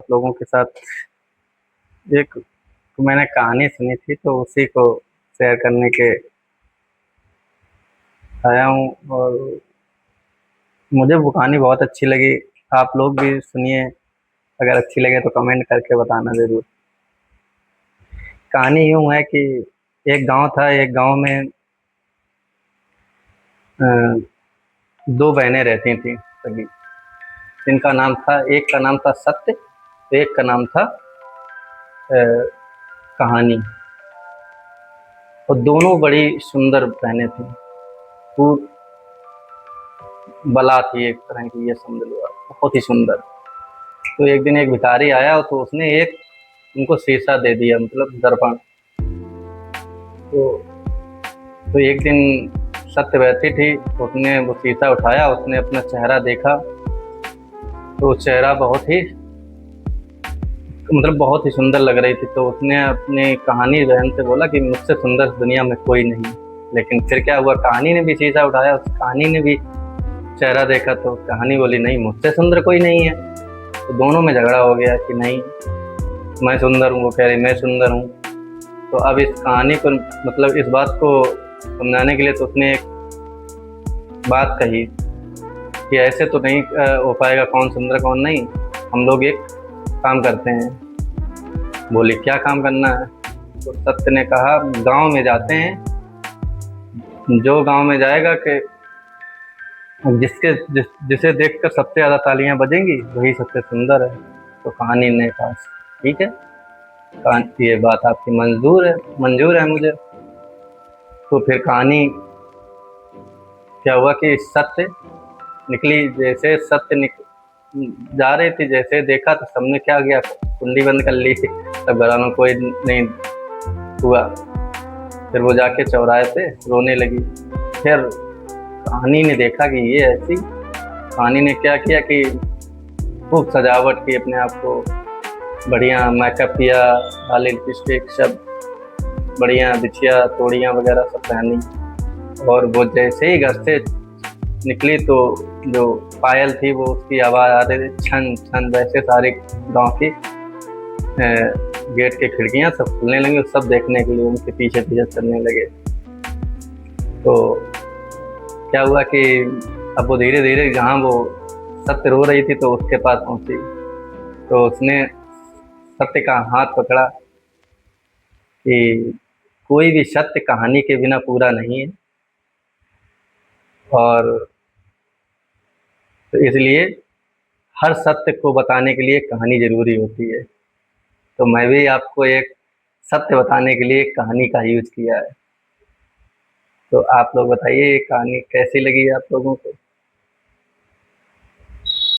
लोगों के साथ एक मैंने कहानी सुनी थी, तो उसी को शेयर करने के आया हूँ। और मुझे वो कहानी बहुत अच्छी लगी। आप लोग भी सुनिए, अगर अच्छी लगे तो कमेंट करके बताना ज़रूर। कहानी यूँ है कि एक गांव था। एक गांव में अ, दो बहनें रहती थीं सगी, जिनका नाम था, एक का नाम था सत्य, तो एक का नाम था कहानी। और दोनों बड़ी सुंदर बहनें थीं। वो बला थी एक तरह की, ये समझ लो आप, बहुत ही सुंदर। तो एक दिन एक भिखारी आया, तो उसने एक उनको शीशा दे दिया, मतलब दर्पण। तो एक दिन सत्य बैठी थी, उसने वो शीशा उठाया, उसने अपना चेहरा देखा, तो चेहरा बहुत ही, मतलब बहुत ही सुंदर लग रही थी। तो उसने अपनी कहानी बहन से बोला कि मुझसे सुंदर दुनिया में कोई नहीं। लेकिन फिर क्या हुआ, कहानी ने भी शीशा उठाया, उस कहानी ने भी चेहरा देखा, तो कहानी बोली नहीं, मुझसे सुंदर कोई नहीं है। तो दोनों में झगड़ा हो गया कि नहीं, मैं सुंदर हूँ, वो कह रही मैं सुंदर हूँ। तो अब इस कहानी को, मतलब इस बात को समझाने के लिए तो उसने एक बात कही कि ऐसे तो नहीं हो पाएगा, कौन सुंदर कौन नहीं। हम लोग एक काम करते हैं। बोली क्या काम करना है? तो सत्य ने कहा, गांव में जाते हैं, जो गांव में जाएगा कि जिसे देखकर सबसे ज़्यादा तालियां बजेंगी वही सबसे सुंदर है। तो कहानी ने कहा ठीक है, ये बात आपकी मंजूर है मुझे। तो फिर कहानी क्या हुआ कि सत्य निकली, जैसे जा रही थी, जैसे देखा तो सबने क्या किया, कुंडी बंद कर ली। तब घर में कोई नहीं हुआ। फिर वो जाके चौराहे पे रोने लगी। फिर कहानी ने देखा कि ये ऐसी, कहानी ने क्या किया कि खूब सजावट की, अपने आप को बढ़िया मेकअप किया, लाली लिपस्टिक सब बढ़िया, बिछिया तोड़ियाँ वगैरह सब पहनी। और वो जैसे ही घर से निकली, तो जो पायल थी वो उसकी आवाज़ आ रही थी, छन छन। वैसे सारे गांव की गेट की खिड़कियां सब खुलने लगी, सब देखने के लिए उनके पीछे पीछे चलने लगे। तो क्या हुआ कि अब वो धीरे धीरे, जहाँ वो सत्य रो रही थी, तो उसके पास पहुंची। तो उसने सत्य का हाथ पकड़ा कि कोई भी सत्य कहानी के बिना पूरा नहीं है, और तो इसलिए हर सत्य को बताने के लिए कहानी जरूरी होती है। तो मैं भी आपको एक सत्य बताने के लिए एक कहानी का यूज किया है। तो आप लोग बताइए, ये कहानी कैसी लगी आप लोगों को?